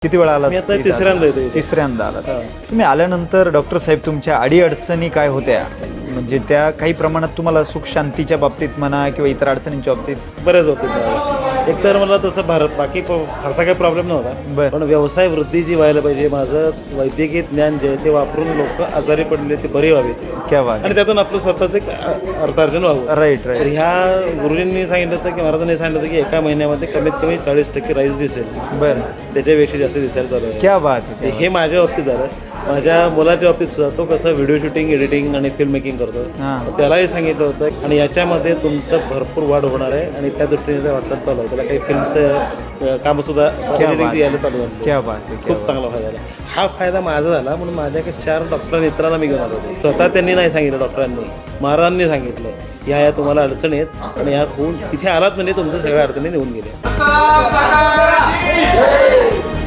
किती वेळा आलात? मी आता तिसऱ्यांदा येतो. तिसऱ्यांदा आलात. तुम्ही आल्यानंतर डॉक्टर साहेब तुमच्या अडीअडचणी काय होत्या, म्हणजे त्या काही प्रमाणात तुम्हाला सुख शांतीच्या बाबतीत म्हणा किंवा इतर अडचणींच्या बाबतीत बरेच होते. एक तर मला तसं बाकी फारसा काही प्रॉब्लेम नव्हता, पण व्यवसाय वृद्धी जी व्हायला पाहिजे, माझं वैद्यकीय ज्ञान जे आहे ते वापरून लोक आजारी पडले ते बरे व्हावेत क्या बात आणि त्यातून आपलं स्वतःचं एक अर्थार्जन व्हावं. राईट तर राईट. ह्या गुरुजींनी सांगितलं होतं की महाराजांनी सांगितलं होतं की एका महिन्यामध्ये कमीत कमी 40% राईस दिसेल, बरं, त्याच्यापेक्षा जास्त दिसायला चालू आहे. क्या बात आहे. हे माझ्या बाबतीत झालं. माझ्या मुलाच्या बाबतीत सुद्धा तो कसं व्हिडिओ शूटिंग, एडिटिंग आणि फिल्म मेकिंग करतो, त्यालाही सांगितलं होतं आणि याच्यामध्ये तुमचं भरपूर वाढ होणार आहे आणि त्या दृष्टीने वाटचाल चालू आहे. त्याला काही फिल्मचं कामसुद्धा एडिटिंग यायला चालू झालं. क्या बात आहे. खूप चांगला फायदा झाला. हा फायदा माझा झाला म्हणून माझ्या 4 डॉक्टर मित्रांना मी घेऊन आलो होतो. स्वतः त्यांनी नाही सांगितलं, डॉक्टरांनी महाराजांनी सांगितलं ह्या तुम्हाला अडचणी आहेत आणि ह्या होऊन तिथे आलात म्हणजे तुमच्या सगळ्या अडचणी निघून गेल्या.